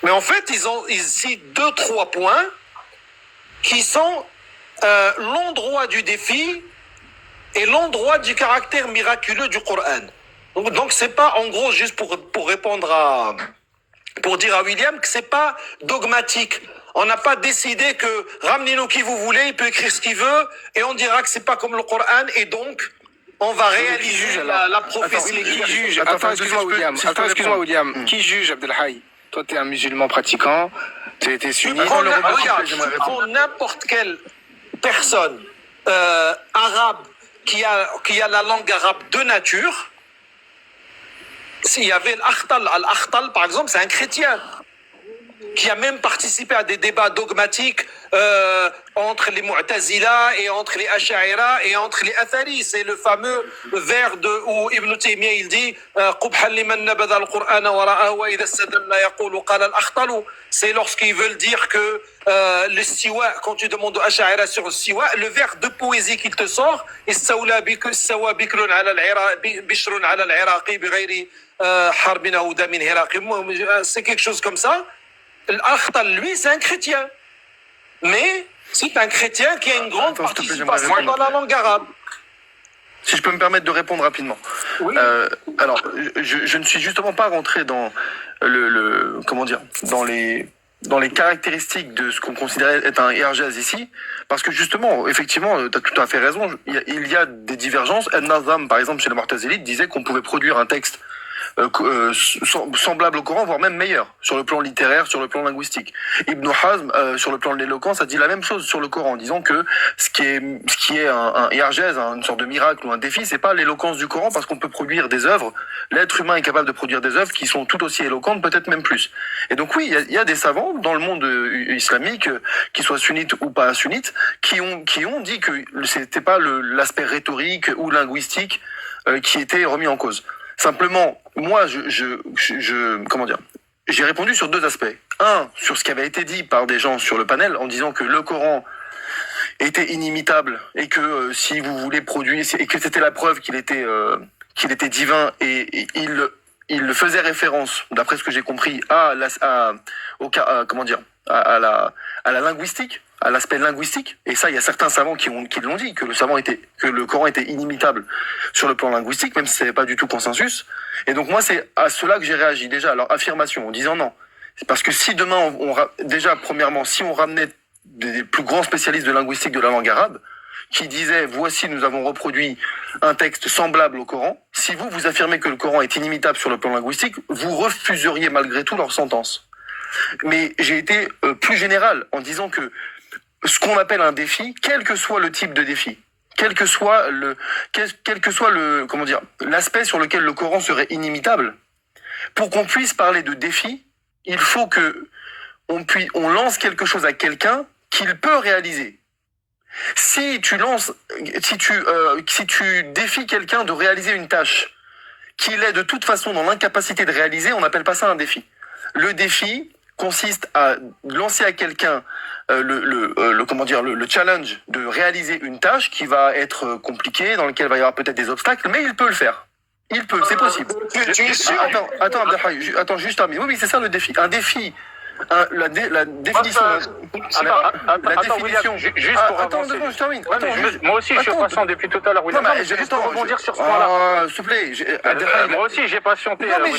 Mais en fait, ils citent 2-3 points qui sont l'endroit du défi et l'endroit du caractère miraculeux du Coran. Donc c'est pas, en gros, juste pour répondre pour dire à William que c'est pas dogmatique. On n'a pas décidé que ramenez-nous qui vous voulez, il peut écrire ce qu'il veut, et on dira que c'est pas comme le Coran, et donc on va réaliser la prophétie. Qui juge? Attends, excuse-moi, William. Qui juge, Abdelhaï? Toi, t'es un musulman pratiquant, t'es sunnite. Prends n'importe quelle personne arabe qui a la langue arabe de nature. S'il y avait Al-Akhtal, par exemple, c'est un chrétien qui a même participé à des débats dogmatiques entre les Mu'tazila et entre les Ash'aira et entre les Athari. C'est le fameux vers où Ibn Taymiyyah il dit c'est lorsqu'ils veulent dire que le siwa, quand tu demandes aux Ash'aira sur le siwa, le vers de poésie qu'il te sort, c'est quelque chose comme ça. L'Akhtal, lui, c'est un chrétien. Mais c'est un chrétien qui a une grande participation dans la langue arabe. Si je peux me permettre de répondre rapidement. Oui. Alors, je ne suis justement pas rentré dans comment dire, dans les caractéristiques de ce qu'on considérait être un Irjaz ici, parce que justement, effectivement, tu as tout à fait raison, il y a des divergences. Al-Nazam, par exemple, chez les Mu'tazilites, disait qu'on pouvait produire un texte semblable au Coran, voire même meilleur, sur le plan littéraire, sur le plan linguistique. Ibn Hazm, sur le plan de l'éloquence, a dit la même chose sur le Coran, en disant que ce qui est un I'jaz, une sorte de miracle ou un défi, c'est pas l'éloquence du Coran, parce qu'on peut produire des œuvres, l'être humain est capable de produire des œuvres qui sont tout aussi éloquentes, peut-être même plus. Et donc oui, il y a des savants dans le monde islamique, qu'ils soient sunnites ou pas sunnites, qui ont dit que c'était pas l'aspect rhétorique ou linguistique qui était remis en cause. Simplement, moi, comment dire, j'ai répondu sur 2 aspects. Un, sur ce qui avait été dit par des gens sur le panel, en disant que le Coran était inimitable et que si vous voulez produire, et que c'était la preuve qu'il était divin, et il faisait référence, d'après ce que j'ai compris, à la linguistique, à l'aspect linguistique. Et ça, il y a certains savants qui l'ont dit, que le Coran était inimitable sur le plan linguistique, même si c'est pas du tout consensus. Et donc moi, c'est à cela que j'ai réagi déjà, à leur affirmation, en disant non. C'est parce que si demain, déjà, premièrement, si on ramenait des plus grands spécialistes de linguistique de la langue arabe, qui disaient, voici, nous avons reproduit un texte semblable au Coran, si vous affirmez que le Coran est inimitable sur le plan linguistique, vous refuseriez malgré tout leur sentence. Mais j'ai été plus général en disant que ce qu'on appelle un défi, quel que soit le type de défi, quel que soit comment dire, l'aspect sur lequel le Coran serait inimitable, pour qu'on puisse parler de défi, il faut que on lance quelque chose à quelqu'un qu'il peut réaliser. Si tu défies quelqu'un de réaliser une tâche qu'il est de toute façon dans l'incapacité de réaliser, on n'appelle pas ça un défi. Le défi consiste à lancer à quelqu'un le challenge de réaliser une tâche qui va être compliquée, dans laquelle il va y avoir peut-être des obstacles, mais il peut le faire. Il peut, c'est possible. Tu es sûr? Attends, Abdelhaï, attends, juste un minute. Oui, c'est ça le défi. Un défi. La définition. Attends, juste pour avancer. Je termine. Moi aussi, je suis patient depuis tout à l'heure. Non, mais juste pour rebondir sur ce point-là. S'il te plaît. Moi aussi, j'ai patienté. Non, mais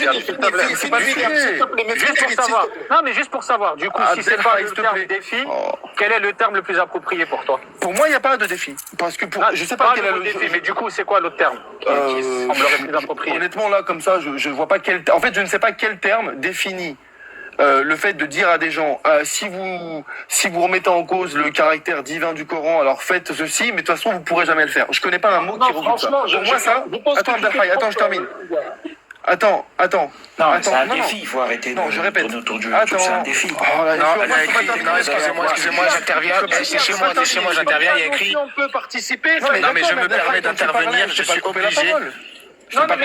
c'est pas juste pour savoir. Non, mais juste pour savoir. Du coup, si c'est pas le terme défi, quel est le terme le plus approprié pour toi? Pour moi, il n'y a pas de défi. Parce que je sais pas quel est le défi, mais du coup, c'est quoi l'autre terme qui semblerait plus approprié? Honnêtement, là, comme ça, je vois pas quel. En fait, je ne sais pas quel terme définit le fait de dire à des gens si vous remettez en cause le caractère divin du Coran, alors faites ceci, mais de toute façon vous pourrez jamais le faire. Je connais pas un mot qui regroupe ça. Pour moi ça. Attends, je termine. Attends. Non, c'est un défi, il faut arrêter je répète. autour du tout, c'est un défi. Non, excusez-moi, j'interviens. C'est chez moi, j'interviens, il y a écrit. On peut participer. Non, mais je me permets d'intervenir, je suis obligé. Non, mais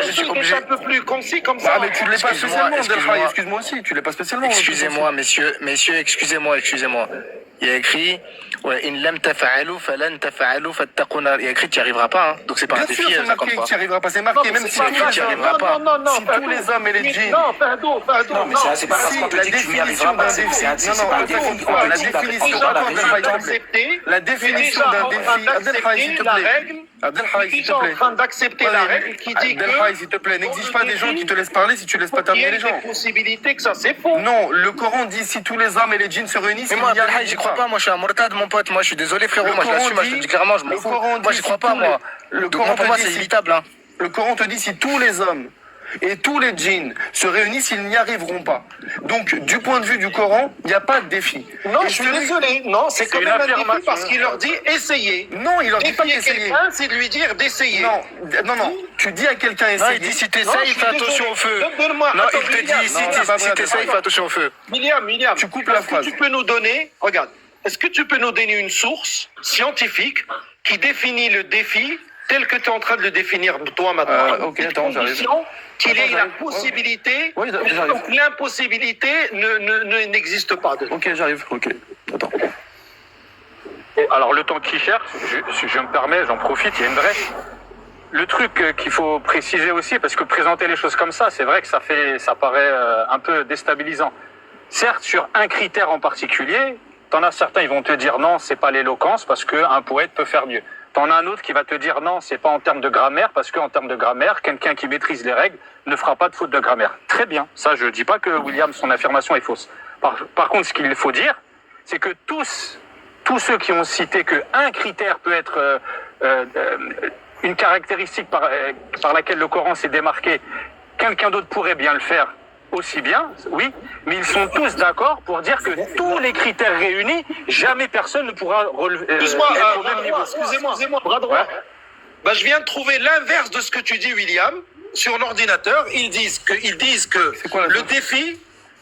je suis obligé. Un peu plus concis comme ça. Ah, mais tu ne l'es pas spécialement, excuse-moi aussi, tu ne l'es pas spécialement. Excusez-moi, messieurs, excusez-moi. Il y a écrit ouais, in lam tafa'alu falan tafa'alu fattaqun nar. Il y a écrit tu n'y arriveras pas. Hein. Donc c'est pas un défi. Bien sûr, c'est marqué que tu n'y arriveras pas. C'est marqué même si tu n'y arriveras pas. Si tous les hommes et les djinns. Non, Fahdo. Non, mais c'est pas parce qu'on te dit que tu n'y arriveras pas. C'est pas un défi. La définition la définition d'un défi. Abdelhaï, s'il te plaît. Abdelhaï, s'il te plaît. En train d'accepter la règle qui dit que. Abdelhaï, s'il te plaît, n'exige pas des gens qui te laissent parler si tu laisses pas terminer les gens. Il y a des possibilités que ça, c'est faux. Non, le Coran dit si tous les hommes et les djinns se réunissent. Mais moi, Abdelhaï, j'y crois pas. Moi, je suis un mortad, mon pote. Moi, je suis désolé, frérot. Moi, je l'assume. Moi, je te dis clairement, je m'en fous. Moi, j'y crois pas, moi. Le Coran, pour moi, c'est inévitable. Hein. Le Coran te dit si tous les hommes et tous les djinns se réunissent, ils n'y arriveront pas. Donc, du point de vue du Coran, il n'y a pas de défi. Non, je suis désolé. Non, c'est quand même un défi parce qu'il leur dit essayez. Non, il leur dit pas d'essayer. C'est de lui dire d'essayer. Non. Tu dis à quelqu'un essayer. Non, il dit si t'essayes, fais attention au feu. Non, il te dit si t'essayes, fais attention au feu. William, tu coupes la phrase. Est-ce que tu peux nous donner, regarde, est-ce que tu peux nous donner une source scientifique qui définit le défi tel que tu es en train de le définir toi maintenant? Ok, attends, j'arrive. Qu'il ait la possibilité, donc l'impossibilité n'existe pas. Ok, j'arrive, ok. Attends. Alors, le temps qu'il cherche, je me permets, j'en profite, il y a une brèche. Le truc qu'il faut préciser aussi, parce que présenter les choses comme ça, c'est vrai que ça paraît un peu déstabilisant. Certes, sur un critère en particulier, t'en as certains, ils vont te dire non, c'est pas l'éloquence, parce qu'un poète peut faire mieux. T'en as un autre qui va te dire non, c'est pas en termes de grammaire, parce qu'en termes de grammaire, quelqu'un qui maîtrise les règles ne fera pas de faute de grammaire. Très bien, ça je dis pas que William, son affirmation est fausse. Par contre, ce qu'il faut dire, c'est que tous ceux qui ont cité qu'un critère peut être une caractéristique par laquelle le Coran s'est démarqué, quelqu'un d'autre pourrait bien le faire aussi bien, oui, mais ils sont tous d'accord pour dire que tous les critères réunis, jamais personne ne pourra relever être au même niveau. Excusez-moi, bras droit. Ouais. Bah, je viens de trouver l'inverse de ce que tu dis, William. Sur l'ordinateur, ils disent que le défi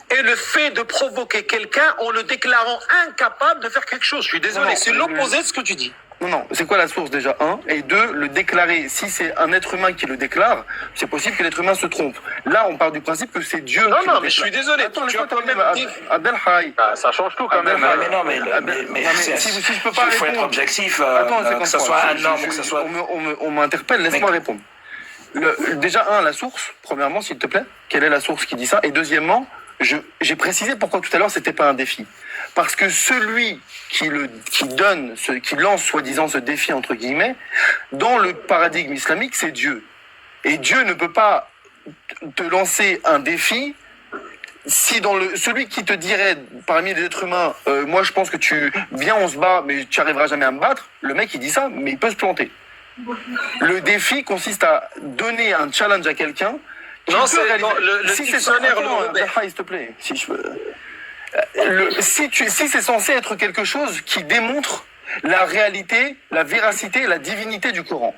est le fait de provoquer quelqu'un en le déclarant incapable de faire quelque chose. Je suis désolé, c'est l'opposé de ce que tu dis. Non, c'est quoi la source déjà? Un. Et deux, le déclarer. Si c'est un être humain qui le déclare, c'est possible que l'être humain se trompe. Là, on part du principe que c'est Dieu qui le déclare. Mais je suis désolé. Attends, tu as quand même Abdelhaï. Ça change tout quand même. Si je peux pas il faut répondre. être objectif, Attends, que ce soit un homme ou que ce soit... On m'interpelle, laisse-moi répondre. Déjà, la source, premièrement, s'il te plaît. Quelle est la source qui dit ça? Et deuxièmement, j'ai précisé pourquoi tout à l'heure c'était pas un défi. Parce que celui qui lance soi-disant ce défi entre guillemets, dans le paradigme islamique, c'est Dieu. Et Dieu ne peut pas te lancer un défi si celui qui te dirait parmi les êtres humains, moi je pense que tu viens, on se bat, mais tu arriveras jamais à me battre. Le mec il dit ça, mais il peut se planter. Le défi consiste à donner un challenge à quelqu'un. Non, c'est le dictionnaire. S'il te plaît, si je peux. Si c'est censé être quelque chose qui démontre la réalité, la véracité, la divinité du Coran.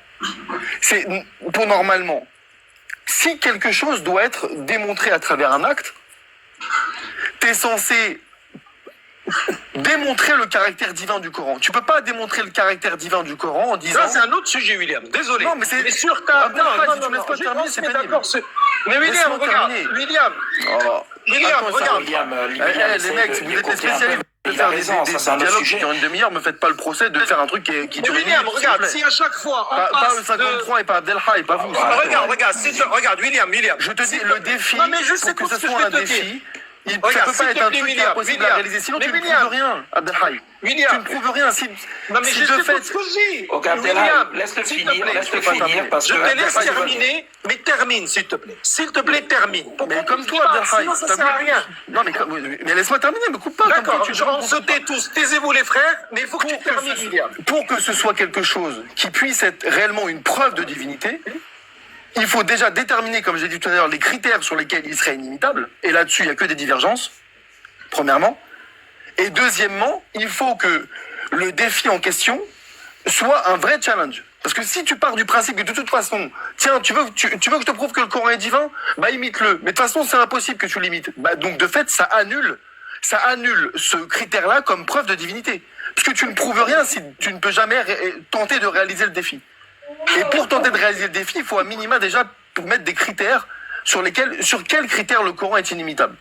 C'est pour normalement. Si quelque chose doit être démontré à travers un acte, t'es censé démontrer le caractère divin du Coran. Tu peux pas démontrer le caractère divin du Coran en disant... Ça, c'est un autre sujet, William. Désolé. Non, mais c'est... Mais sur ta... Non, si tu me laisses pas terminer, c'est pénible. Mais William, regarde. William, regarde. Les mecs, vous êtes les spécialistes de faire des dialogues qui durent une demi-heure, me faites pas le procès de faire un truc qui dure une minute. William, regarde, si à chaque fois... Pas le 53 et pas Abdelhaï, pas vous. Regarde, William. Je te dis, le défi, pour que ce soit un défi... Ça ne peut pas être un truc qui est impossible à réaliser. Sinon, tu ne prouves rien, Abdelhaï. Tu ne prouves rien si de fait... ce que je dis. Ok, Abdelhaï, laisse-le finir, parce que... Je te laisse terminer, mais termine, s'il te plaît. S'il te plaît, termine. Mais comme toi, Abdelhaï. Sinon, ça sert à rien. Non, mais laisse-moi terminer, me coupe pas. D'accord, on se tait tous. Taisez-vous, les frères, mais il faut que tu termines, William. Pour que ce soit quelque chose qui puisse être réellement une preuve de divinité, il faut déjà déterminer, comme j'ai dit tout à l'heure, les critères sur lesquels il serait inimitable. Et là-dessus, il n'y a que des divergences, premièrement. Et deuxièmement, il faut que le défi en question soit un vrai challenge. Parce que si tu pars du principe que de toute façon, tiens, tu veux que je te prouve que le Coran est divin? Bah imite-le. Mais de toute façon, c'est impossible que tu l'imites. Bah donc de fait, ça annule ce critère-là comme preuve de divinité. Parce que tu ne prouves rien si tu ne peux jamais tenter de réaliser le défi. Et pour tenter de réaliser le défi, il faut à minima déjà mettre des critères sur quels critères le Coran est inimitable.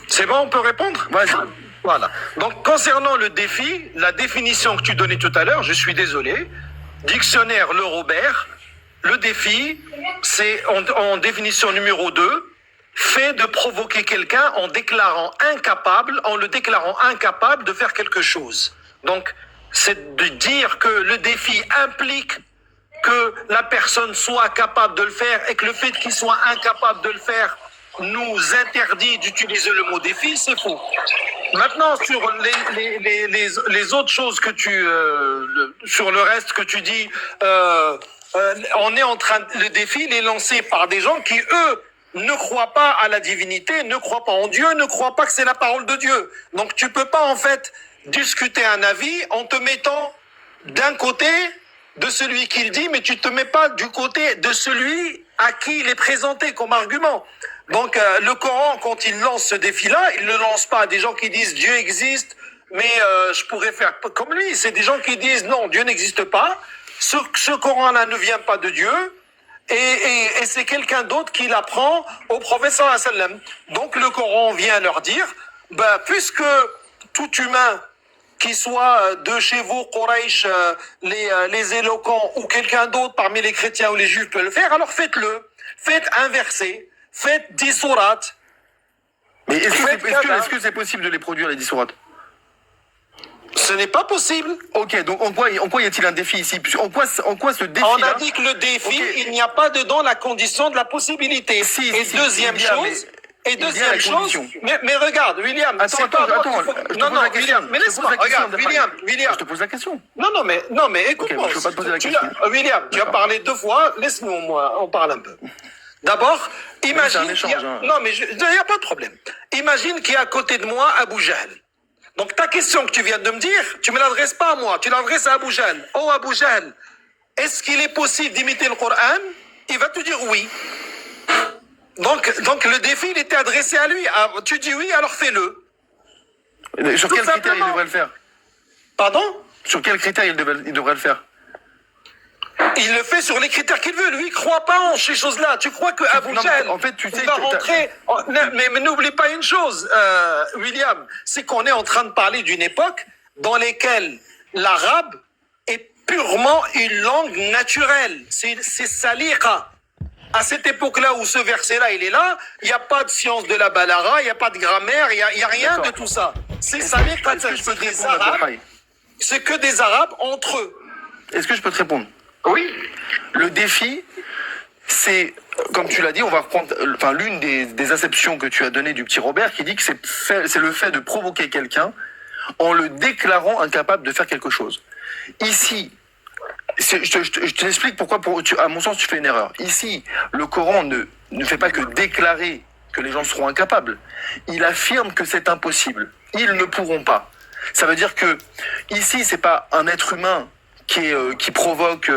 C'est bon, on peut répondre? Vas-y. Voilà. Donc, concernant le défi, la définition que tu donnais tout à l'heure, je suis désolé, dictionnaire Le Robert, le défi, c'est en définition numéro 2, fait de provoquer quelqu'un en le déclarant incapable de faire quelque chose. Donc, c'est de dire que le défi implique que la personne soit capable de le faire et que le fait qu'il soit incapable de le faire nous interdit d'utiliser le mot défi, c'est faux. Maintenant, sur les autres choses que sur le reste que tu dis, on est en train, le défi il est lancé par des gens qui, eux, ne croient pas à la divinité, ne croient pas en Dieu, ne croient pas que c'est la parole de Dieu. Donc tu peux pas en fait discuter un avis en te mettant d'un côté de celui qui le dit, mais tu te mets pas du côté de celui à qui il est présenté comme argument. Donc le Coran, quand il lance ce défi-là, il ne le lance pas à des gens qui disent Dieu existe, mais je pourrais faire comme lui. C'est des gens qui disent non, Dieu n'existe pas. Ce Coran-là ne vient pas de Dieu. Et c'est quelqu'un d'autre qui l'apprend au prophète sallallahu alayhi wa sallam. Donc le Coran vient leur dire, puisque tout humain qui soit de chez vous, Quraysh, les éloquents ou quelqu'un d'autre parmi les chrétiens ou les juifs peut le faire, alors faites-le. Faites inverser, faites 10 sourates. Mais est-ce que c'est possible de les produire, les 10 sourates? Ce n'est pas possible. Ok, donc en quoi y a-t-il un défi ici? En quoi ce défi? On a dit que le défi, il n'y a pas dedans la condition de la possibilité. Deuxième chose, mais regarde, William, attends, William, mais laisse-moi, regarde, William. Je te pose la question. Non, mais écoute-moi. Je peux pas te poser la question. William, tu as parlé 2 fois, laisse-nous, moi, on parle un peu. D'abord, imagine, non, mais il n'y a pas de problème. Imagine qu'il y a à côté de moi Abu Jahl. Donc ta question que tu viens de me dire, tu me l'adresses pas à moi, tu l'adresses à Abu Jahl. Oh Abu Jahl, est-ce qu'il est possible d'imiter le Coran? Il va te dire oui. Donc le défi, il était adressé à lui. Tu dis oui, alors fais-le. Sur quel critère il devrait le faire? Pardon? Sur quel critère il devrait le faire? Il le fait sur les critères qu'il veut. Lui, il croit pas en ces choses-là. Tu crois que Abu Jahl, en fait, tu sais, va rentrer... Mais n'oublie pas une chose, William, c'est qu'on est en train de parler d'une époque dans laquelle l'arabe est purement une langue naturelle. C'est saliqa. À cette époque-là où ce verset-là, il est là, il n'y a pas de science de la balara, il n'y a pas de grammaire, il n'y a rien de tout ça. C'est saliqa, c'est des arabes. C'est que des arabes entre eux. Est-ce que je peux te répondre? Oui. Le défi, c'est, comme tu l'as dit, on va reprendre, l'une des acceptions que tu as données du petit Robert qui dit que c'est le fait de provoquer quelqu'un en le déclarant incapable de faire quelque chose. Ici, je t'explique pourquoi, à mon sens, tu fais une erreur. Ici, le Coran ne fait pas que déclarer que les gens seront incapables. Il affirme que c'est impossible. Ils ne pourront pas. Ça veut dire que, ici, c'est pas un être humain qui provoque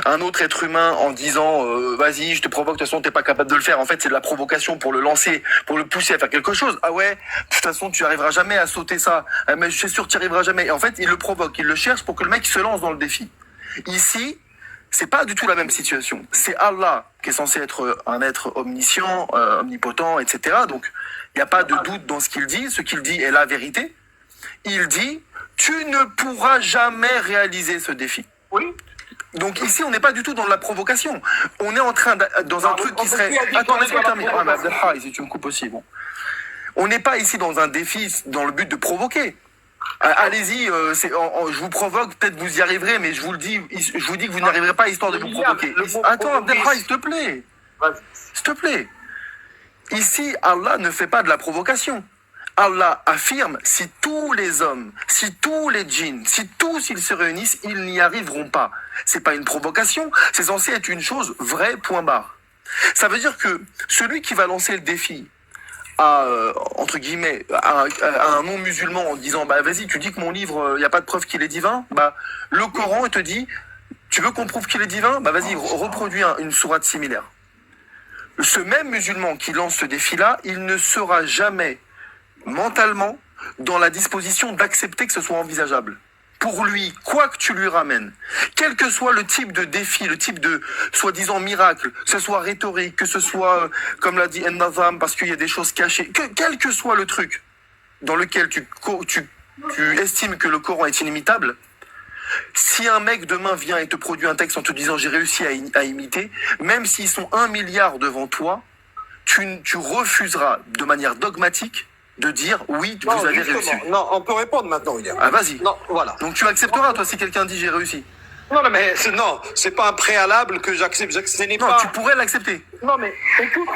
un autre être humain en disant vas-y, je te provoque, de toute façon t'es pas capable de le faire. En fait, c'est de la provocation pour le lancer, pour le pousser à faire quelque chose. Ah ouais, de toute façon tu arriveras jamais à sauter ça, mais je suis sûr tu n'y arriveras jamais. Et en fait, il le provoque, il le cherche pour que le mec se lance dans le défi. Ici, c'est pas du tout la même situation. C'est Allah qui est censé être un être omniscient, omnipotent, etc. Donc il n'y a pas de doute dans ce qu'il dit. Ce qu'il dit est la vérité. Il dit tu ne pourras jamais réaliser ce défi. Oui. Donc ici, on n'est pas du tout dans la provocation. On est en train dans un truc qui serait... Attends, laisse-moi terminer. Ah, mais si tu me coupes aussi, bon. On n'est pas ici dans un défi dans le but de provoquer. Allez-y, je vous provoque, peut-être vous y arriverez, mais je vous dis que vous n'arriverez pas histoire de vous provoquer. Attends, Abdelkhaï, s'il te plaît. S'il te plaît. Ici, Allah ne fait pas de la provocation. Allah affirme, si tous les hommes, si tous les djinns, si tous ils se réunissent, ils n'y arriveront pas. C'est pas une provocation, c'est censé être une chose vraie, point barre. Ça veut dire que celui qui va lancer le défi à, entre guillemets, à un non-musulman en disant, bah vas-y, tu dis que mon livre, il n'y a pas de preuve qu'il est divin, bah le Coran, il te dit, tu veux qu'on prouve qu'il est divin? Bah vas-y, reproduis une sourate similaire. Ce même musulman qui lance ce défi-là, il ne sera jamais mentalement dans la disposition d'accepter que ce soit envisageable. Pour lui, quoi que tu lui ramènes, quel que soit le type de défi, le type de soi-disant miracle, que ce soit rhétorique, que ce soit, comme l'a dit En-Nazam, parce qu'il y a des choses cachées, quel que soit le truc, dans lequel tu estimes que le Coran est inimitable, si un mec demain vient et te produit un texte en te disant j'ai réussi à imiter, même s'ils sont 1 milliard devant toi, tu refuseras de manière dogmatique de dire oui, vous avez réussi. Non, on peut répondre maintenant, William. Ah, vas-y. Non, voilà. Donc tu accepteras, toi, si quelqu'un dit j'ai réussi. Non, mais c'est pas un préalable que j'accepte. Ce n'est Non, pas... tu pourrais l'accepter. Non, mais écoute.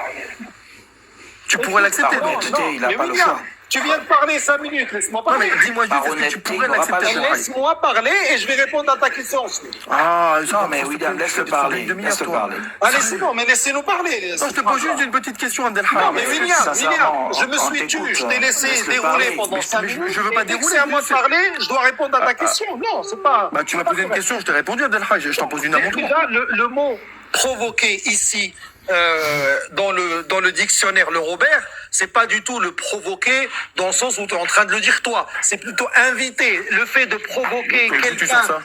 Tu pourrais l'accepter. Pardon, donc. écoutez, il a mais pas le William, choix. tu viens de parler 5 minutes, laisse-moi Non, parler. mais dis-moi Par juste, est-ce que tu honnêteté, pourrais il n'aura pas l'accepter le choix. Laisse-moi parler et je vais répondre à ta question ensuite. Ah, Non, mais William, laisse-le parler. Laisse-le parler. Allez, c'est bon, mais laissez-nous parler. Non, je te pose juste une petite question, Abdelhaj. Non, mais William, sincèrement, je me on suis tu, t'écoute, je t'ai laissé laisse-le dérouler parler. pendant 5 mais minutes. je veux pas et dès que dérouler, c'est à moi de c'est- parler, je dois répondre à ta question. Non, c'est pas... Bah, tu m'as posé une question, je t'ai répondu, Abdelhaj. Je t'en pose une à mon tour. Déjà, le mot provoquer ici, dans le dictionnaire, le Robert, c'est pas du tout le provoquer dans le sens où tu es en train de le dire toi. C'est plutôt inviter. Le fait de provoquer Comment tu sens quelqu'un ça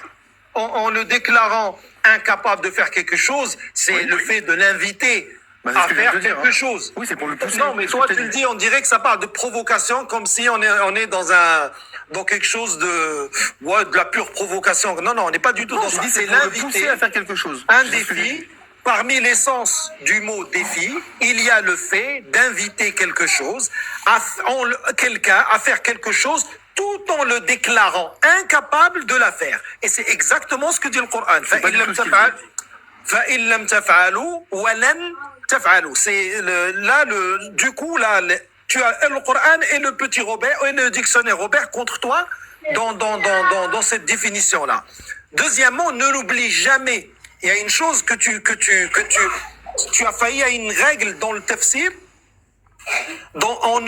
en le déclarant incapable de faire quelque chose, c'est le fait de l'inviter Bah, c'est à ce que je viens faire de dire, quelque hein. chose. Oui, c'est pour le pousser. Non, mais C'est ce toi, que je tu t'ai le dit. dis, on dirait que ça parle de provocation, comme si on est dans quelque chose de la pure provocation. Non, on n'est pas du tout dans J'ai ça. dit, C'est c'est pour le l'inviter. pousser à faire quelque chose. Un C'est ce que j'ai défi, dit. parmi l'essence du mot défi, il y a le fait d'inviter quelque chose, quelqu'un à faire quelque chose tout en le déclarant incapable de la faire. Et c'est exactement ce que dit le Coran. pas du tout ce qu'il dit. فَإِن لَمْ تَفْعَلُوا وَلَنْ تَفْعَلُوا. C'est du coup, tu as le Coran et le petit Robert, et le dictionnaire Robert contre toi dans cette définition-là. Deuxièmement, ne l'oublie jamais. Il y a une chose que tu as failli à une règle dans le tafsir, dont on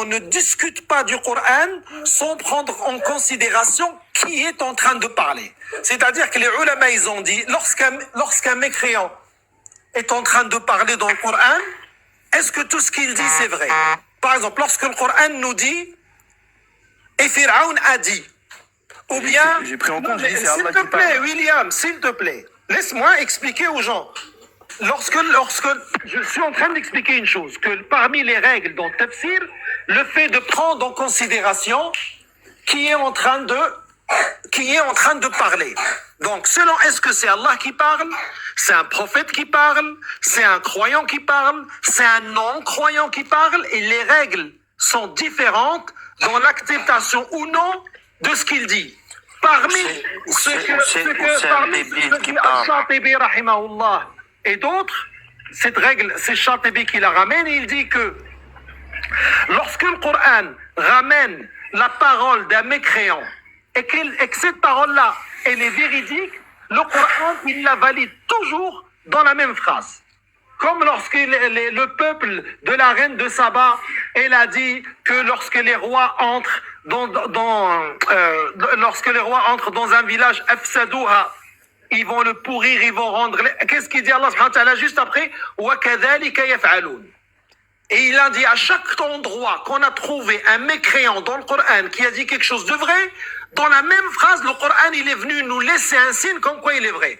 ne discute pas du Coran sans prendre en considération qui est en train de parler. C'est-à-dire que les ulama, ils ont dit, lorsqu'un mécréant est en train de parler dans le Coran, est-ce que tout ce qu'il dit, c'est vrai? Par exemple, lorsque le Coran nous dit, et Pharaon a dit, ou bien... J'ai pris en compte, j'ai dit, c'est S'il Allah te qui plaît, parle. William, s'il te plaît, laisse-moi expliquer aux gens. Lorsque je suis en train d'expliquer une chose, que parmi les règles dans le tafsir, le fait de prendre en considération qui est en train de parler. Donc, selon est-ce que c'est Allah qui parle, c'est un prophète qui parle, c'est un croyant qui parle, c'est un non-croyant qui parle, et les règles sont différentes dans l'acceptation ou non de ce qu'il dit. Parmi ce que dit Al-Shatibi, rahimahullah, et d'autres, cette règle, c'est Shatibi qui la ramène, et il dit que lorsque le Coran ramène la parole d'un mécréant et que cette parole-là, elle est véridique, le Coran, il la valide toujours dans la même phrase. Comme lorsque le peuple de la reine de Saba, elle a dit que lorsque les rois entrent dans un village, afsadouha, ils vont le pourrir, ils vont rendre... Qu'est-ce qu'il dit Allah subhanahu wa ta'ala juste après? وَكَذَلِكَ يَفْعَلُونَ. Et il a dit à chaque endroit qu'on a trouvé un mécréant dans le Coran qui a dit quelque chose de vrai, dans la même phrase, le Coran, il est venu nous laisser un signe comme quoi il est vrai.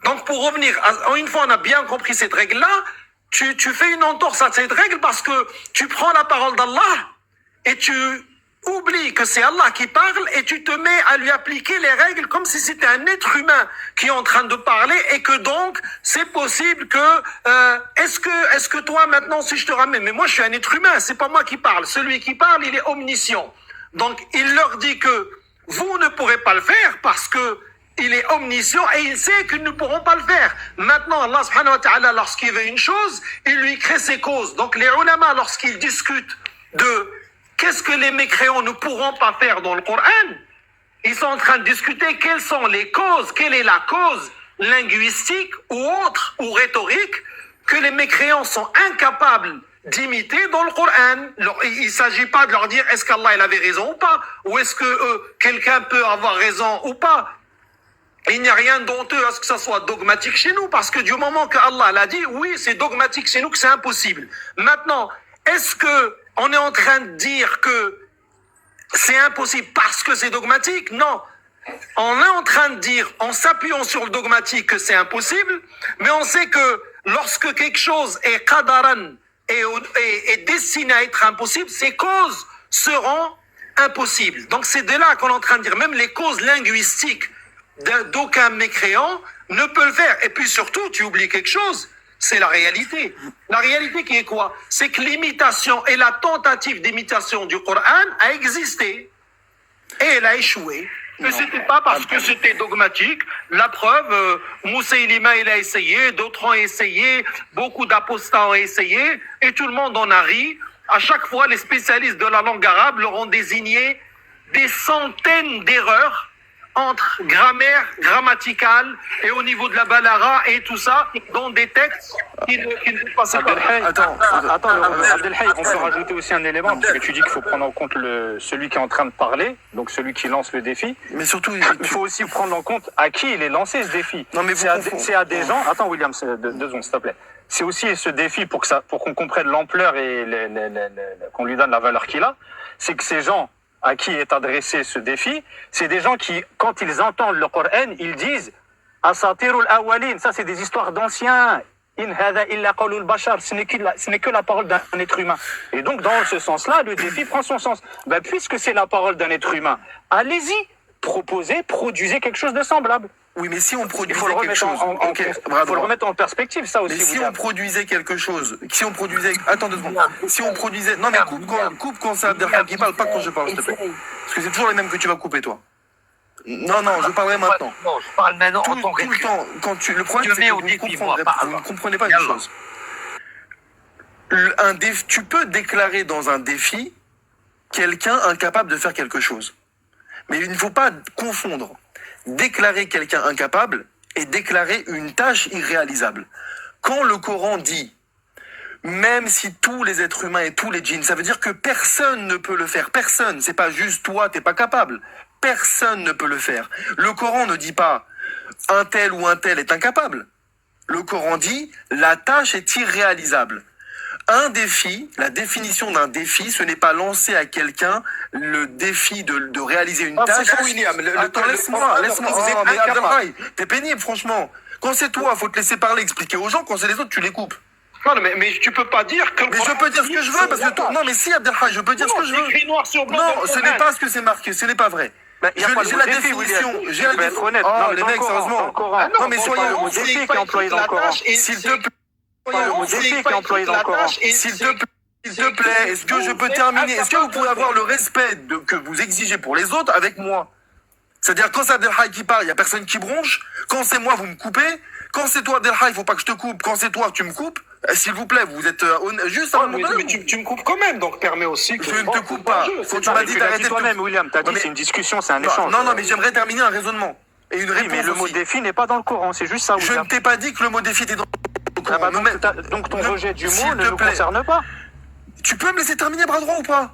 Donc pour revenir, une fois on a bien compris cette règle-là, tu fais une entorse à cette règle parce que tu prends la parole d'Allah et tu oublies que c'est Allah qui parle et tu te mets à lui appliquer les règles comme si c'était un être humain qui est en train de parler et que donc c'est possible que est-ce que toi maintenant si je te ramène, mais moi je suis un être humain, c'est pas moi qui parle, celui qui parle il est omniscient, donc il leur dit que vous ne pourrez pas le faire parce que il est omniscient et il sait qu'ils ne pourront pas le faire. Maintenant, Allah subhanahu wa ta'ala, lorsqu'il veut une chose, il lui crée ses causes. Donc les ulama, lorsqu'ils discutent de qu'est-ce que les mécréants ne pourront pas faire dans le Coran, ils sont en train de discuter quelles sont les causes, quelle est la cause linguistique ou autre, ou rhétorique, que les mécréants sont incapables d'imiter dans le Coran. Il ne s'agit pas de leur dire est-ce qu'Allah il avait raison ou pas, ou est-ce que quelqu'un peut avoir raison ou pas. Il n'y a rien d'honteux à ce que ça soit dogmatique chez nous, parce que du moment que Allah l'a dit, oui, c'est dogmatique chez nous, que c'est impossible. Maintenant, est-ce que on est en train de dire que c'est impossible parce que c'est dogmatique? Non. On est en train de dire, en s'appuyant sur le dogmatique, que c'est impossible, mais on sait que lorsque quelque chose est qadaran et destiné à être impossible, c'est cause seront impossibles. Donc c'est de là qu'on est en train de dire, même les causes linguistiques d'aucun mécréant ne peut le faire. Et puis surtout, tu oublies quelque chose, c'est la réalité. La réalité qui est quoi? C'est que l'imitation et la tentative d'imitation du Coran a existé et elle a échoué. Mais c'était pas parce que c'était dogmatique. La preuve, Moussaïlima, il a essayé, d'autres ont essayé, beaucoup d'apostats ont essayé, et tout le monde en a ri. À chaque fois, les spécialistes de la langue arabe leur ont désigné des centaines d'erreurs entre grammaire, grammaticale, et au niveau de la balara et tout ça, dans des textes qui ne passaient pas. Attends, Abdelhay, on peut rajouter aussi un élément, parce que tu dis qu'il faut prendre en compte celui qui est en train de parler, donc celui qui lance le défi. Mais surtout, il faut aussi prendre en compte à qui il est lancé ce défi. Non, mais c'est à des gens. Attends, William, deux secondes, s'il te plaît. C'est aussi ce défi pour qu'on comprenne l'ampleur et qu'on lui donne la valeur qu'il a. C'est que ces gens à qui est adressé ce défi, c'est des gens qui, quand ils entendent le Coran, ils disent Asatirul awwalin, ça c'est des histoires d'anciens. In hada illa qawlul bashar, ce n'est que la parole d'un être humain. Et donc, dans ce sens-là, le défi prend son sens. Ben, puisque c'est la parole d'un être humain, allez-y, proposez, produisez quelque chose de semblable. Oui, mais si on produisait quelque chose, il faut le remettre en perspective, ça aussi. Mais si on produisait quelque chose, attends 2 secondes. Si on produisait, non mais coupe quand c'est Abdelhak qui parle, pas quand je parle, s'il te plaît. Parce que c'est toujours les mêmes que tu vas couper, toi. Non, je parlerai maintenant. Non, je parle maintenant en tant que tout le temps, le problème c'est que vous ne comprenez pas une chose. Tu peux déclarer dans un défi quelqu'un incapable de faire quelque chose. Mais il ne faut pas confondre déclarer quelqu'un incapable et déclarer une tâche irréalisable. Quand le Coran dit, même si tous les êtres humains et tous les djinns, ça veut dire que personne ne peut le faire. Personne. C'est pas juste toi, t'es pas capable. Personne ne peut le faire. Le Coran ne dit pas un tel ou un tel est incapable. Le Coran dit la tâche est irréalisable. Un défi, la définition d'un défi, ce n'est pas lancer à quelqu'un le défi de réaliser une tâche. William, laisse-moi. Mais Abdelhaï, t'es pénible, franchement. Quand c'est toi, faut te laisser parler, expliquer aux gens. Quand c'est les autres, tu les coupes. Non, mais tu peux pas dire que... Mais je peux dire ce que je veux, parce que toi... Non, mais si, Abdelhaï, je peux dire ce que je veux. Écrit noir sur blanc. Non, ce n'est pas ce que c'est marqué, ce n'est pas vrai. J'ai la définition. J'ai la définition. Oh, les mecs, sérieusement. Non, mais soyez... Le mot défi qui est employé dans le Coran. S'il te plaît. Le mot défi qui est employé dans le Coran. S'il te plaît, est-ce que je peux terminer? Est-ce que vous pouvez avoir le respect que vous exigez pour les autres avec moi? C'est-à-dire, quand c'est Abdelhaï qui parle, il n'y a personne qui bronche. Quand c'est moi, vous me coupez. Quand c'est toi, Abdelhaï, il ne faut pas que je te coupe. Quand c'est toi, tu me coupes. S'il vous plaît, vous êtes juste à un moment donné. Mais tu me coupes quand même, donc permets aussi que... Je ne te coupe pas. Tu m'as dit d'arrêter toi-même, William. Tu as dit c'est une discussion, c'est un échange. Non, mais j'aimerais terminer un raisonnement. Et une réponse. Mais le mot défi n'est pas dans le Coran, c'est juste ça, Je William. ne t'ai pas dit que le mot défi était dans le Coran. Donc ton rejet du mot ne nous concerne pas. Tu peux me laisser terminer, bras droit, ou pas?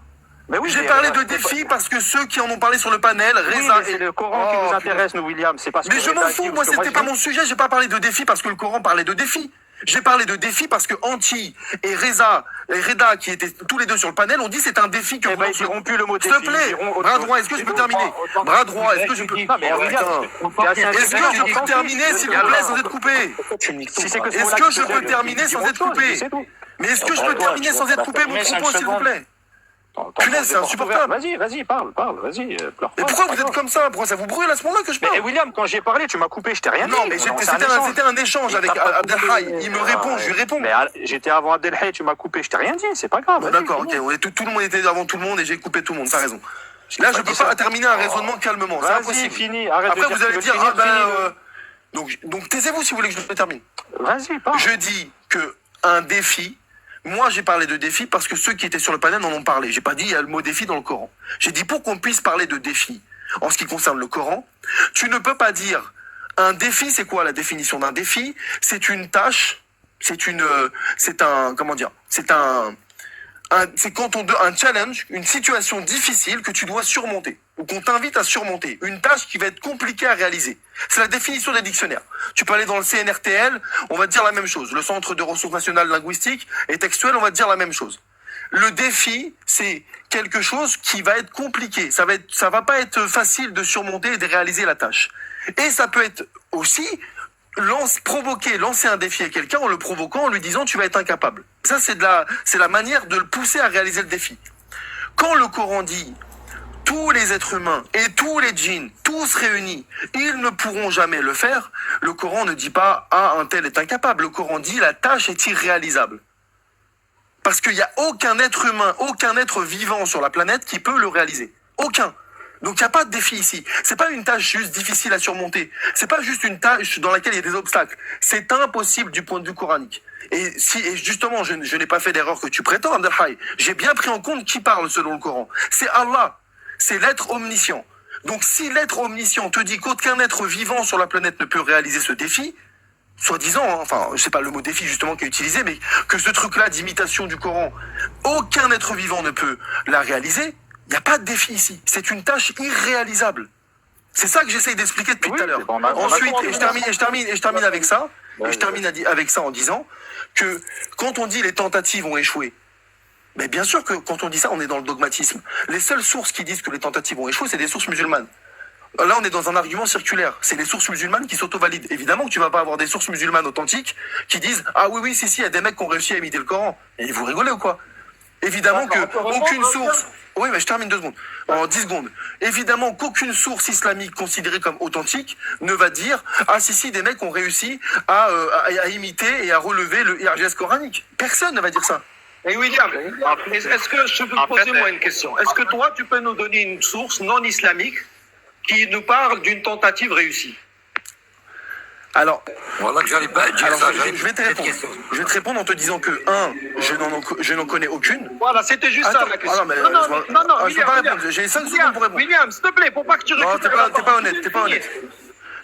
Mais oui, j'ai parlé de défis parce que ceux qui en ont parlé sur le panel, Reza c'est le Coran qui nous intéresse, nous, William. C'est parce que mais je m'en fous, moi, c'était pas mon sujet. J'ai pas parlé de défis parce que le Coran parlait de défis. J'ai parlé de défis parce que Anti et Reza et Reda, qui étaient tous les deux sur le panel, ont dit c'est un défi que vous... ils diront plus le mot défi. S'il te plaît, bras droit, est-ce que je peux terminer? Bras droit, est-ce que je peux... Est-ce que je peux terminer, s'il vous plaît, sans être coupé? Est-ce que je peux terminer sans être coupé? Mais est-ce que je peux terminer sans être coupé, mon propos, s'il vous plaît? Punaise, c'est insupportable. Vas-y, parle, vas-y. Mais pourquoi vous êtes comme ça? Pourquoi ça vous brûle à ce moment-là que je parle? Mais William, quand j'ai parlé, tu m'as coupé, je t'ai rien dit. Non, mais c'était un échange avec Abdelhaï. Il me répond, je lui réponds. Mais j'étais avant Abdelhaï, tu m'as coupé, je t'ai rien dit, c'est pas grave. D'accord, ok, tout le monde était avant tout le monde et j'ai coupé tout le monde, t'as raison. Là, je peux pas terminer un raisonnement calmement, c'est impossible. Fini, arrête. Après, vous allez dire, donc taisez-vous si vous voulez que je termine. Vas-y, parle. Je dis que un défi... Moi, j'ai parlé de défi parce que ceux qui étaient sur le panel en ont parlé. J'ai pas dit il y a le mot défi dans le Coran. J'ai dit pour qu'on puisse parler de défi en ce qui concerne le Coran, tu ne peux pas dire un défi. C'est quoi la définition d'un défi? C'est une tâche. C'est quand un challenge, une situation difficile que tu dois surmonter ou qu'on t'invite à surmonter, une tâche qui va être compliquée à réaliser. C'est la définition des dictionnaires. Tu peux aller dans le CNRTL, on va te dire la même chose. Le Centre de ressources nationales linguistiques et textuelles, on va te dire la même chose. Le défi, c'est quelque chose qui va être compliqué. Ça va pas être facile de surmonter et de réaliser la tâche. Et ça peut être aussi lancer un défi à quelqu'un en le provoquant, en lui disant tu vas être incapable. Ça, c'est la manière de le pousser à réaliser le défi. quand le Coran dit tous les êtres humains et tous les djinns, tous réunis, ils ne pourront jamais le faire, le Coran ne dit pas ah un tel est incapable. Le Coran dit la tâche est irréalisable. Parce qu'il n'y a aucun être humain, aucun être vivant sur la planète qui peut le réaliser. Aucun. Donc il n'y a pas de défi ici. C'est pas une tâche juste difficile à surmonter. C'est pas juste une tâche dans laquelle il y a des obstacles. C'est impossible du point de vue coranique. Et justement, je n'ai pas fait l'erreur que tu prétends, Abdelhaï. J'ai bien pris en compte qui parle selon le Coran. C'est Allah. C'est l'être omniscient. Donc si l'être omniscient te dit qu'aucun être vivant sur la planète ne peut réaliser ce défi, soi-disant, hein, enfin, je sais pas le mot défi justement qui est utilisé, mais que ce truc-là d'imitation du Coran, aucun être vivant ne peut la réaliser, il n'y a pas de défi ici. C'est une tâche irréalisable. C'est ça que j'essaye d'expliquer depuis tout à l'heure. Ensuite, et je termine avec ça, avec ça en disant que quand on dit les tentatives ont échoué, mais bien sûr que quand on dit ça, on est dans le dogmatisme. Les seules sources qui disent que les tentatives ont échoué, c'est des sources musulmanes. Là, on est dans un argument circulaire. C'est les sources musulmanes qui s'auto-valident. Évidemment que tu vas pas avoir des sources musulmanes authentiques qui disent « Ah oui, si, il y a des mecs qui ont réussi à imiter le Coran. » Et vous rigolez ou quoi? Évidemment que aucune source... Oui, mais je termine 2 secondes. En 10 secondes. Évidemment qu'aucune source islamique considérée comme authentique ne va dire « Ah si, des mecs ont réussi à imiter et à relever le IRGS coranique. » Personne ne va dire ça. Et William, est-ce que je peux te poser moi une question? Est-ce que toi, tu peux nous donner une source non islamique qui nous parle d'une tentative réussie? Alors, Voilà que j'allais pas dire ça. je vais te répondre. Je vais te répondre en te disant que, je n'en connais aucune. Voilà, c'était juste ça la question. Non, je peux pas répondre. J'ai 5 secondes pour répondre. William, s'il te plaît, pour pas que tu récupères la t'es pas honnête.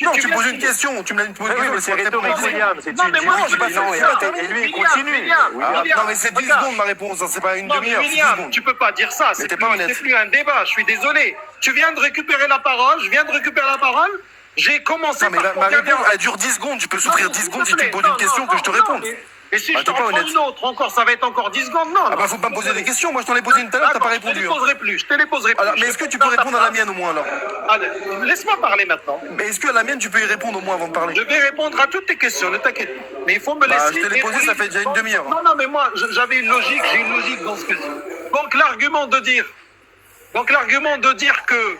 Non, tu me poses une question, tu me l'as posé une question, c'est rhétorique, William. C'est Non, mais moi, je dis non, et lui, il continue. Non, mais c'est 10 secondes ma réponse, c'est pas une demi-heure, c'est 10 William, secondes. tu peux pas dire ça, c'est plus un débat, je suis désolé. Tu viens de récupérer la parole, j'ai commencé non, mais ma réponse, elle dure 10 secondes, tu peux souffrir 10 secondes si tu me poses une question que je te réponde. Et si je t'en prends une autre encore, ça va être encore 10 secondes, non. Ah bah faut pas me poser des questions, moi je t'en ai posé une tout à l'heure, t'as pas répondu. Je te les poserai plus. Alors, mais est-ce que tu peux répondre à la mienne au moins alors? Allez, laisse-moi parler maintenant. Mais est-ce que à la mienne tu peux y répondre au moins avant de parler? Je vais répondre à toutes tes questions, ne t'inquiète pas. Mais il faut me laisser... je te l'ai posé, ça fait déjà une demi-heure. Non, mais moi, j'avais une logique, j'ai une logique dans ce que je dis. Donc l'argument de dire que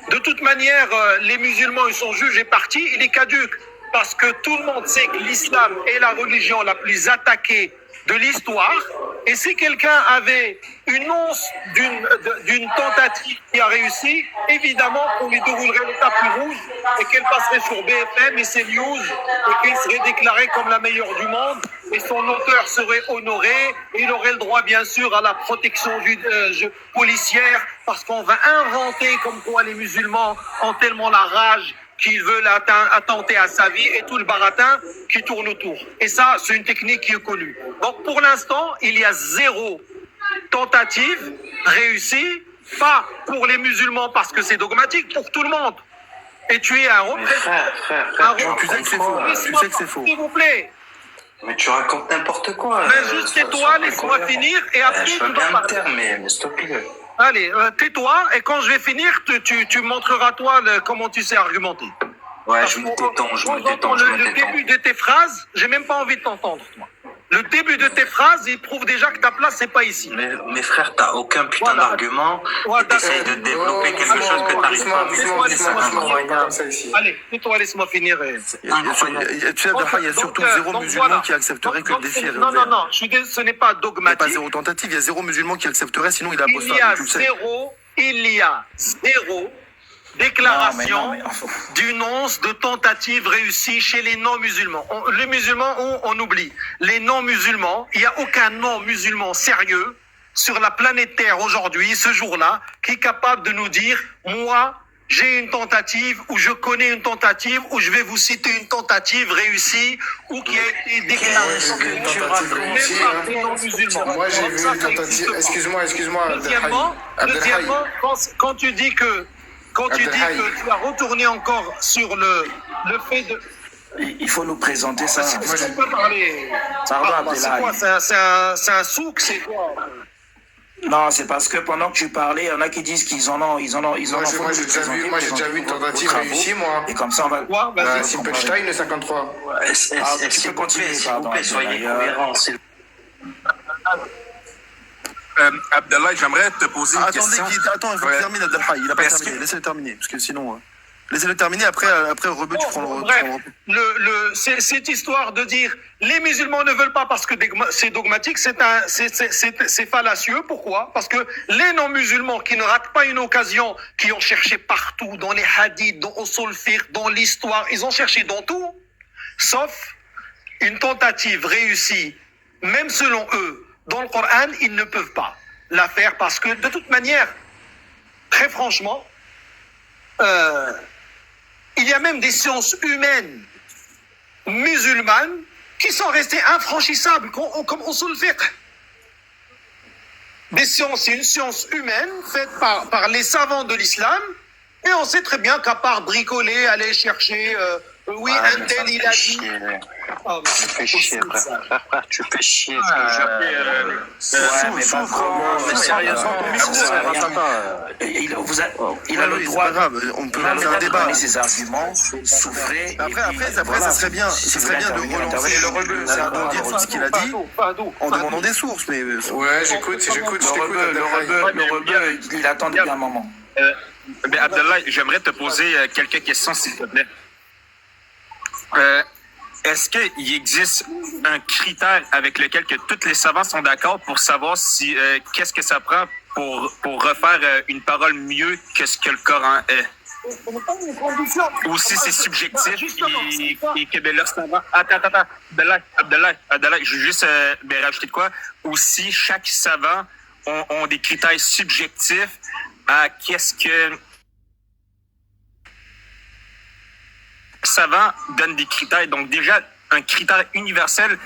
de toute manière, les musulmans, ils sont juges et partis, il est caduque. Parce que tout le monde sait que l'islam est la religion la plus attaquée de l'histoire. Et si quelqu'un avait une once d'une tentative qui a réussi, évidemment qu'on lui déroulerait le tapis rouge et qu'elle passerait sur BFM et CNews et qu'elle serait déclarée comme la meilleure du monde et son auteur serait honoré et il aurait le droit bien sûr à la protection policière parce qu'on va inventer comme quoi les musulmans ont tellement la rage qu'ils veulent attenter à sa vie et tout le baratin qui tourne autour. Et ça, c'est une technique qui est connue. Donc, pour l'instant, il y a 0 tentative réussie, pas pour les musulmans parce que c'est dogmatique, pour tout le monde. Et tu es un représentant. Tu sais que c'est faux. Tu sais que c'est faux. S'il vous plaît. Mais tu racontes n'importe quoi. Mais juste tais-toi, laisse-moi finir et après je tu veux dois bien me parler. taire, mais s'il te plaît. Allez, tais-toi et quand je vais finir, tu montreras toi comment tu sais argumenter. Ouais, je me détends. Le début de tes phrases, j'ai même pas envie de t'entendre, toi. Le début de tes phrases, il prouve déjà que ta place, c'est pas ici. Mais mes frères, t'as aucun putain d'argument. Voilà. T'essayes de développer quelque chose que t'arrives pas à Allez, tais-toi, laisse-moi finir. Il y a surtout 0 musulman qui accepterait que le défi est Non, je suis désolé, ce n'est pas Il n'y a dogmatique. pas 0 tentative, il y a 0 musulman qui accepterait, sinon il a bossé. Il y a zéro déclaration d'une once de tentative réussie chez les non-musulmans. Les musulmans, on oublie. Les non-musulmans, il n'y a aucun non-musulman sérieux sur la planète Terre aujourd'hui, ce jour-là, qui est capable de nous dire, moi, j'ai une tentative, ou je connais une tentative, ou je vais vous citer une tentative réussie, ou qui a été déclarée. Moi, j'ai vu une tentative. Excuse-moi. Deuxièmement, quand tu dis que tu as retourné encore sur le fait de... Il faut nous présenter ça. Moi, je peux parler. C'est quoi? C'est un souk, c'est quoi? Non, c'est parce que pendant que tu parlais, il y en a qui disent qu'ils en ont. Moi, j'ai déjà vu une tentative réussie, moi. Et comme ça, on va. Simpenstein, le 53. S'il vous plaît, soyez cohérents. Abdallah, j'aimerais te poser une Attendez, question. attends, il faut Ouais. qu'il termine Abdelhaï. Il a pas Parce terminé. que- Laissez-le terminer. Parce que sinon. Laissez-le terminer. Après Rebeu, tu prends le. Bref, cette histoire de dire les musulmans ne veulent pas parce que c'est dogmatique, c'est fallacieux. Pourquoi? Parce que les non-musulmans qui ne ratent pas une occasion, qui ont cherché partout, dans les hadiths, dans Usul Fiqh, dans l'histoire, ils ont cherché dans tout, sauf une tentative réussie, même selon eux, dans le Coran, ils ne peuvent pas la faire parce que de toute manière, très franchement, il y a même des sciences humaines musulmanes qui sont restées infranchissables, comme Usul Fiqh. C'est une science humaine faite par les savants de l'islam, et on sait très bien qu'à part bricoler, aller chercher, un tel il a dit. Tu fais chier, frère, tu fais chier. Mais pas vraiment. Il a le droit. C'est pas grave. On peut Il a le faire droit un de débat. donner ses arguments, souffler. Après, ça serait bien. Ça serait bien de relancer le Rebeu, c'est rebondir sur ce qu'il a dit en demandant des sources. Mais Ouais, j'écoute. Le rebeu, il attend depuis un moment. Ben, Abdallah, j'aimerais te poser quelques questions, s'il te plaît. Est-ce qu'il existe un critère avec lequel que tous les savants sont d'accord pour savoir si qu'est-ce que ça prend pour refaire une parole mieux que ce que le Coran est? Ou si c'est subjectif et que ben, leurs savants... Attends, Abdallah, je veux juste rajouter de quoi? Ou si chaque savant ont des critères subjectifs à qu'est-ce que... Savant donne des critères. Donc déjà, un critère universel,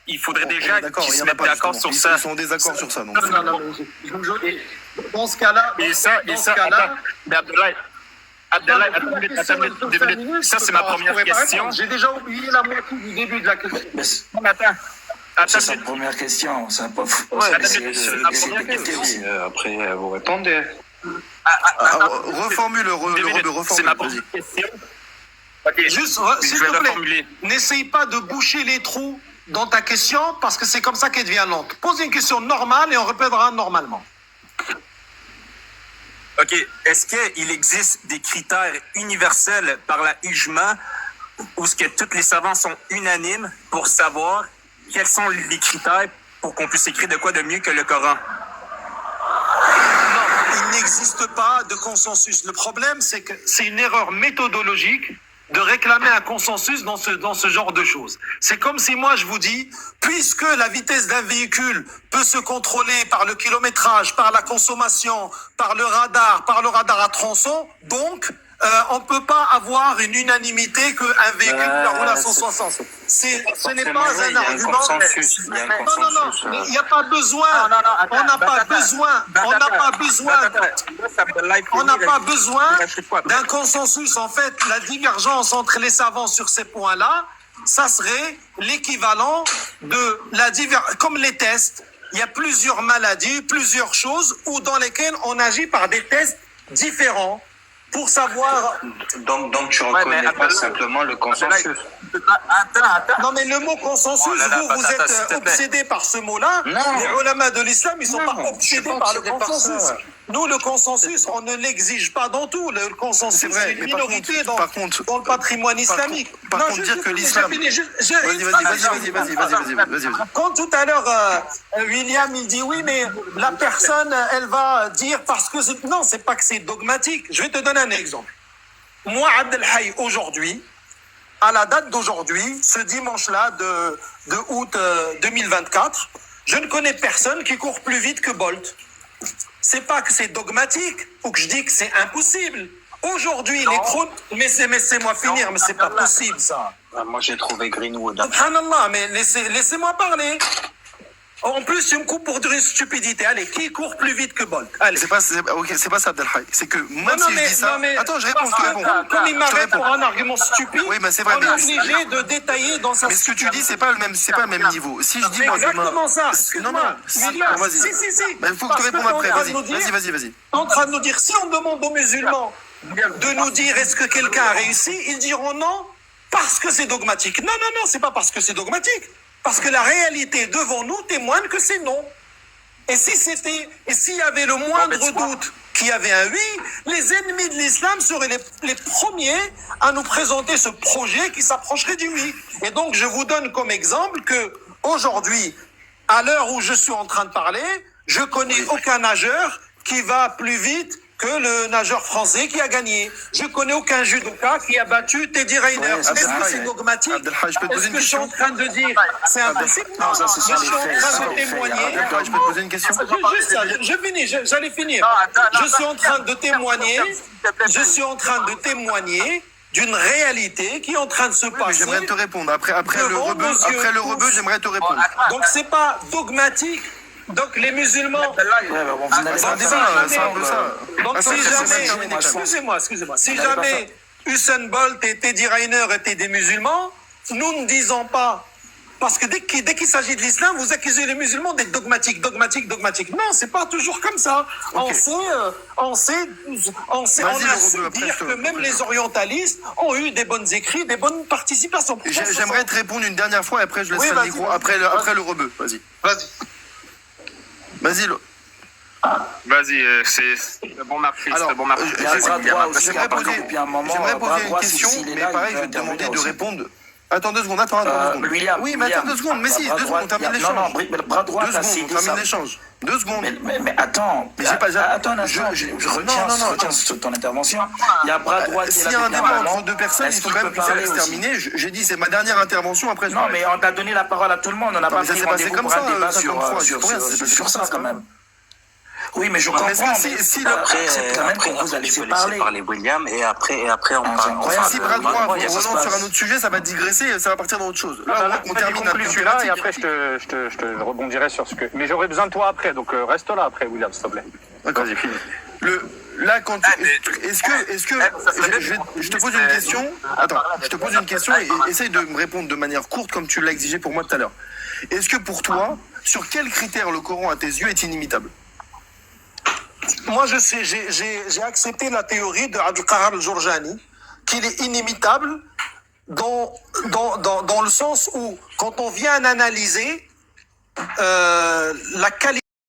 il faudrait déjà qu'ils se mettent d'accord sur ça. Ils sont en désaccord sur ça. Donc. Non, dans ce cas-là, Abdallah, attends une minute. Ça, c'est ma première question. J'ai déjà oublié la moitié du début de la question. C'est sa première question. C'est pas fou. Après, vous répondez. Reformule le Rebeu. C'est ma première question. Juste, s'il Je vais te plaît, reformuler. n'essaye pas de boucher les trous dans ta question parce que c'est comme ça qu'elle devient lente. Pose une question normale et on répondra normalement. OK. Est-ce qu'il existe des critères universels par la ijma où ce que tous les savants sont unanimes pour savoir quels sont les critères pour qu'on puisse écrire de quoi de mieux que le Coran? Non, il n'existe pas de consensus. Le problème, c'est que c'est une erreur méthodologique de réclamer un consensus dans ce genre de choses. C'est comme si moi je vous dis, puisque la vitesse d'un véhicule peut se contrôler par le kilométrage, par la consommation, par le radar à tronçon, donc on ne peut pas avoir une unanimité qu'un véhicule roule à 160. Ce n'est pas un argument. Non, mais il n'y a pas besoin. On n'a pas besoin. On n'a pas besoin d'un consensus. En fait, la divergence entre les savants sur ces points-là, ça serait l'équivalent de la divergence. Comme les tests, il y a plusieurs maladies, plusieurs choses dans lesquelles on agit par des tests différents. Pour savoir... Donc tu reconnais pas simplement le consensus. Attends. Non, mais le mot consensus, vous êtes obsédé par ce mot-là. Les ulama de l'islam, ils sont pas obsédés par le consensus. Nous, le consensus, on ne l'exige pas dans tout. Le consensus, c'est une minorité dans le patrimoine islamique. Par contre, dire que l'islam... Vas-y. Quand tout à l'heure, William, il dit oui, mais la personne, elle va dire parce que... Non, c'est pas que c'est dogmatique. Je vais te donner un exemple. Moi, Abdelhaï, aujourd'hui, à la date d'aujourd'hui, ce dimanche-là de août 2024, je ne connais personne qui court plus vite que Bolt. C'est pas que c'est dogmatique ou que je dis que c'est impossible. Aujourd'hui, les chronos... Mais laissez-moi finir, mais c'est pas possible, ça. Moi, j'ai trouvé Greenwood. Subhanallah, mais laissez-moi parler. En plus, tu me coupes pour dire une stupidité. Allez, qui court plus vite que Bolt? Allez. C'est pas ça, Abdelhaï. C'est que même si je dis ça... Attends, je réponds. Comme il m'arrête pour un argument stupide, oui, mais c'est vrai, on est obligé de détailler dans sa... Mais ce que tu dis, c'est pas le même niveau. Si je dis... C'est exactement ça. Non, William, si. Il faut que tu répondes après. Vas-y. En train de nous dire, si on demande aux musulmans de nous dire est-ce que quelqu'un a réussi, ils diront non parce que c'est dogmatique. Non, c'est pas parce que c'est dogmatique. Parce que la réalité devant nous témoigne que c'est non. Et s'il y avait le moindre doute qu'il y avait un oui, les ennemis de l'islam seraient les premiers à nous présenter ce projet qui s'approcherait du oui. Et donc, je vous donne comme exemple que aujourd'hui, à l'heure où je suis en train de parler, je connais aucun nageur qui va plus vite que le nageur français qui a gagné. Je connais aucun judoka qui a battu Teddy Riner. Est-ce que c'est dogmatique? Est-ce que je suis en train de dire c'est impossible? Non, ça, c'est je suis en train de témoigner. Je peux te poser une question? Juste ça, je finis, j'allais finir. Je suis en train de témoigner d'une réalité qui est en train de se passer. J'aimerais te répondre. Après le rebeu, j'aimerais te répondre. Donc c'est pas dogmatique. Donc les musulmans. C'est un débat, c'est un peu ça. Donc si jamais, excusez-moi, si jamais Usain Bolt et Teddy Riner étaient des musulmans, nous ne disons pas. Parce que dès qu'il s'agit de l'islam, vous accusez les musulmans d'être dogmatiques. Non, c'est pas toujours comme ça. On sait dire que même les orientalistes ont eu des bons écrits, des bonnes participations. J'aimerais te répondre une dernière fois et après je laisse le micro. Après le rebeu. Vas-y. Vas-y. Vas-y, c'est bon marché. Alors, bon marché. j'aimerais poser une question, mais pareil, je vais te demander de répondre. Attends 2 secondes, attends 2 secondes. Oui, mais attends 2 secondes, mais si, 2 secondes, on termine l'échange. Non, bras droit, 2 secondes, on termine l'échange. 2 secondes. Mais attends, attends un instant, je retiens ton intervention. Il y a bras droit qui est là. S'il y a un débat entre deux personnes, il faut quand même que ça laisse terminer. J'ai dit, c'est ma dernière intervention, après je Non, mais on t'a donné la parole à tout le monde, on n'a pas pris rendez-vous pour un débat sur ça quand même. Oui, mais je comprends. Après, vous allez laisser parler William et après on parle. Si bras droit, on relance sur un autre sujet, ça va digresser, ça va partir dans autre chose. Là, on termine celui-là et après je te rebondirai sur ce que. Mais j'aurai besoin de toi après, donc reste là après, William, s'il te plaît. Vas-y, finis. Là, quand est-ce que je te pose une question. Attends, je te pose une question et essaye de me répondre de manière courte comme tu l'as exigé pour moi tout à l'heure. Est-ce que pour toi, sur quels critères le Coran à tes yeux est inimitable? Moi, je sais, j'ai accepté la théorie de Abdul-Qahar al-Jurjani, qu'il est inimitable dans le sens où, quand on vient analyser la qualité